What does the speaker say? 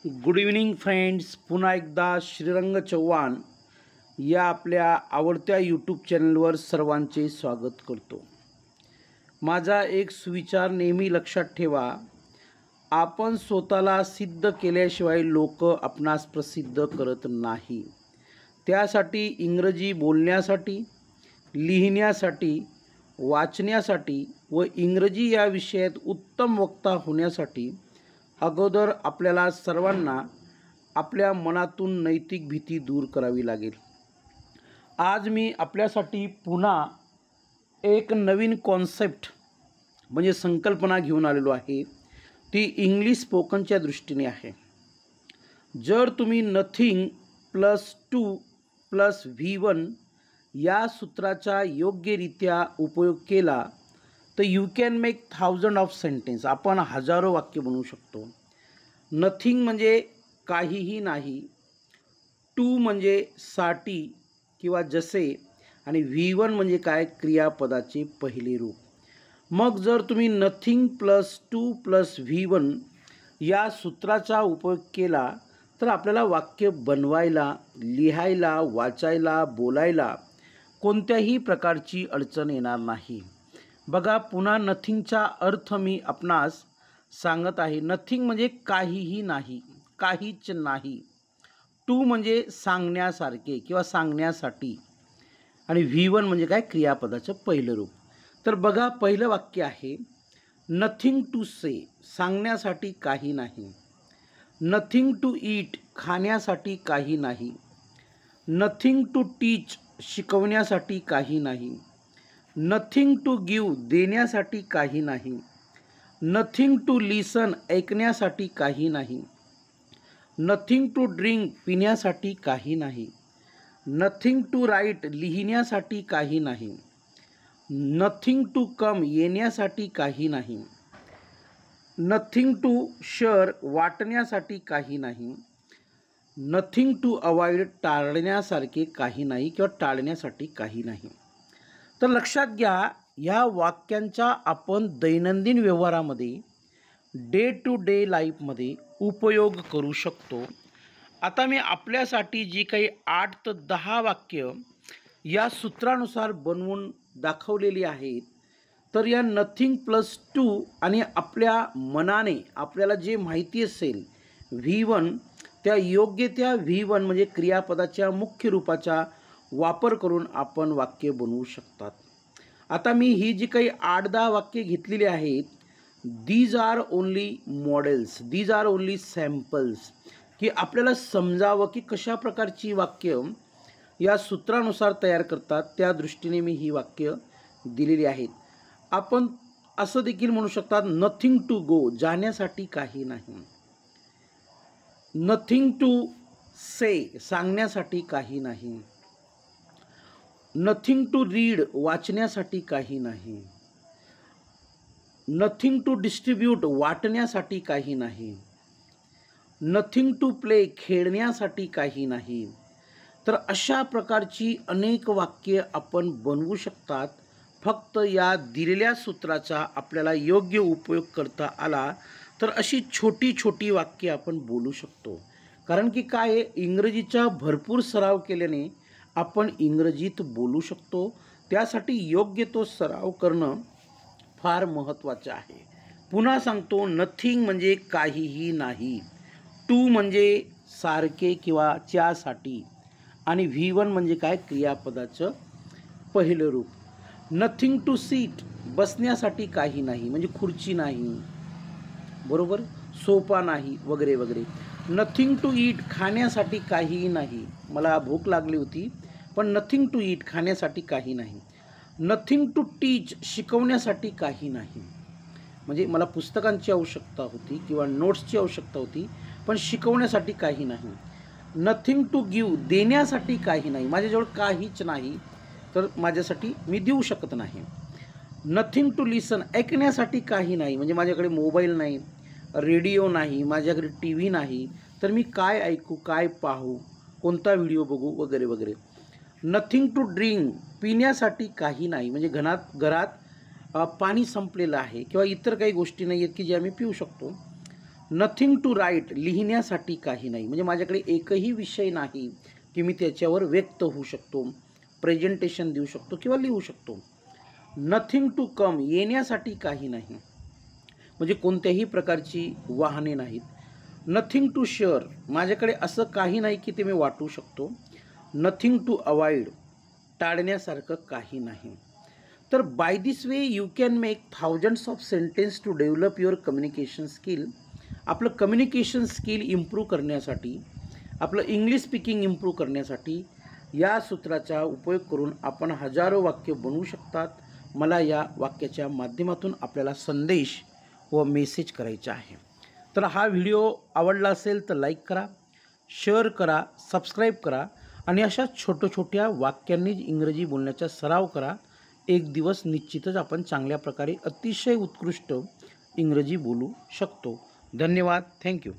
Good evening friends. पुन्हा एकदा श्रीरंग चव्हाण या आपल्या आवडत्या यूट्यूब चॅनलवर सर्वांचे स्वागत करतो. माझा एक सुविचार नेहमी लक्षात ठेवा, आपण स्वतःला सिद्ध केल्याशिवाय लोक आपणास प्रसिद्ध करत नाही. त्यासाठी इंग्रजी बोलण्यासाठी, लिहिण्यासाठी, वाचण्यासाठी व इंग्रजी या विषयात उत्तम वक्ता होण्यासाठी अगोदर आपल्याला सर्वांना आपल्या मनातून नैतिक भीती दूर करावी लागेल. आज मी आपल्यासाठी पुन्हा एक नवीन कॉन्सेप्ट म्हणजे संकल्पना घेऊन आलेलो आहे. ती इंग्लिश स्पोकनच्या दृष्टीने आहे. जर तुम्ही नथिंग +2 + V1 या सूत्राचा योग्यरित्या उपयोग केला तर you can make thousand of sentence. आपण हजारो वाक्य बनवू शकतो. नथिंग म्हणजे काहीही नाही, टू म्हणजे साठी किंवा जसे, आणि V1 म्हणजे काय, क्रियापदाचे पहिले रूप. मग जर तुम्ही नथिंग +2 + V1 या सूत्राचा उपयोग केला तर आपल्याला वाक्य बनवायला, लिहायला, वाचायला, बोलायला कोणत्याही प्रकारची अडचण येणार नाही. बघा, पुन्हा नथिंगचा अर्थ मी आपणास सांगत आहे. नथिंग म्हणजे काहीही नाही, काहीच नाही. टू म्हणजे सांगण्यासारखे किंवा सांगण्यासाठी, आणि V1 म्हणजे काय, क्रियापदाचं पहिलं रूप. तर बघा, पहिलं वाक्य आहे नथिंग टू से, सांगण्यासाठी काही नाही. नथिंग टू ईट, खाण्यासाठी काही नाही. नथिंग टू टीच, शिकवण्यासाठी काही नाही. नथिंग टू गिव, देण्यासाठी काही नाही. नथिंग टू लिसन, ऐकण्यासाठी काही नाही. नथिंग टू ड्रिंक, पिण्यासाठी काही नाही. नथिंग टू राईट, लिहिण्यासाठी काही नाही. नथिंग टू कम, येण्यासाठी काही नाही. नथिंग टू शेअर, वाटण्यासाठी काही नाही. नथिंग टू अवॉइड, टाळण्यासारखे काही नाही किंवा टाळण्यासाठी काही नाही. तर लक्षात घ्या, ह्या वाक्यांचा आपण दैनंदिन व्यवहारामध्ये, डे टू डे लाईफमध्ये उपयोग करू शकतो. आता मी आपल्यासाठी जी काही 8 ते 10 वाक्य या सूत्रानुसार बनवून दाखवलेली आहेत, तर या नथिंग +2 आणि आपल्या मनाने आपल्याला जे माहिती असेल V1, त्या योग्य त्या V1 म्हणजे क्रियापदाच्या मुख्य रूपाचा वापर करून आपण वाक्य बनवू शकतात. आता मी ही जी काही 8-10 वाक्य घेतलेली आहेत, these are only models, these are only samples, की आपल्याला समजावं की कशा प्रकारची वाक्य या सूत्रानुसार तयार करतात. त्या दृष्टीने मी ही वाक्य दिलेली आहेत. आपण असं देखील म्हणू शकतात, नथिंग टू गो, जाण्यासाठी काही नाही. नथिंग टू से, सांगण्यासाठी काही नाही. नथिंग टू रीड, वाचण्यासाठी काही नाही. नथिंग टू डिस्ट्रीब्यूट, वाटण्यासाठी काही नाही. नथिंग टू प्ले, खेळण्यासाठी काही नाही. तर अशा प्रकारची अनेक वाक्य आपण बनवू शकतात. फक्त या दिलेल्या सूत्राचा आपल्याला योग्य उपयोग करता आला तर अशी छोटी छोटी वाक्य आपण बोलू शकतो. कारण की काय आहे, इंग्रजीचा भरपूर सराव केल्याने आपण इंग्रजीत बोलू शकतो. त्यासाठी योग्य तो सराव करणं फार महत्त्वाचं आहे. पुन्हा सांगतो, नथिंग म्हणजे काहीही नाही, टू म्हणजे सारखे किंवा च्यासाठी, आणि V1 म्हणजे काय, क्रियापदाचं पहिलं रूप. नथिंग टू सीट, बसण्यासाठी काही नाही, म्हणजे खुर्ची नाही, बरोबर, सोफा नाही, वगैरे वगैरे. नथिंग टू ईट, खाण्यासाठी काहीही नाही, मला भूक लागली होती, पण नथिंग टू ईट, खाण्यासाठी काही नाही. नथिंग टू टीच, शिकवण्यासाठी काही नाही, म्हणजे मला पुस्तकांची आवश्यकता होती किंवा नोट्सची आवश्यकता होती, पण शिकवण्यासाठी काही नाही. नथिंग टू गिव, देण्यासाठी काही नाही, माझ्याजवळ काहीच नाही तर माझ्यासाठी मी देऊ शकत नाही. नथिंग टू लिसन, ऐकण्यासाठी काही नाही, म्हणजे माझ्याकडे मोबाईल नाही, रेडिओ नाही, माझ्याकडे TV नाही, तर मी काय ऐकू, काय पाहू, कोणता व्हिडिओ बघू, वगैरे वगैरे. नथिंग टू ड्रिंक, पिण्यासाठी काही नाही, म्हणजे घरात पाणी संपलेलं आहे किंवा इतर काही गोष्टी नाही आहेत की जे आम्ही पिऊ शकतो. नथिंग टू राईट, लिहिण्यासाठी काही नाही. म्हणजे माझ्याकडे एकही विषय नाही की मी त्याच्यावर व्यक्त होऊ शकतो, प्रेझेंटेशन देऊ शकतो किंवा लिहू शकतो. नथिंग टू कम, येण्यासाठी काही नाही. म्हणजे कोणत्याही प्रकारची वाहने नाहीत. नथिंग टू शेअर, माझ्याकडे असं काही नाही की ते मी वाटू शकतो. नथिंग टू अवॉइड, टाळण्यासारखं काही नाही. तर by this way you can make thousands of sentence to develop your communication skill. आपलं कम्युनिकेशन स्किल इम्प्रूव्ह करण्यासाठी, आपलं इंग्लिश स्पीकिंग इम्प्रूव्ह करण्यासाठी या सूत्राचा उपयोग करून आपण हजारो वाक्य बनवू शकतात. मला या वाक्याच्या माध्यमातून आपल्याला संदेश व मेसेज करायचा आहे. तर हा व्हिडिओ आवडला असेल तर लाईक करा, शेअर करा, सबस्क्राईब करा आणि अशा छोट्या वाक्यांनी इंग्रजी बोलण्याचा सराव करा. एक दिवस निश्चितच आपण चांगल्या प्रकारे अतिशय उत्कृष्ट इंग्रजी बोलू शकतो. धन्यवाद. थँक्यू.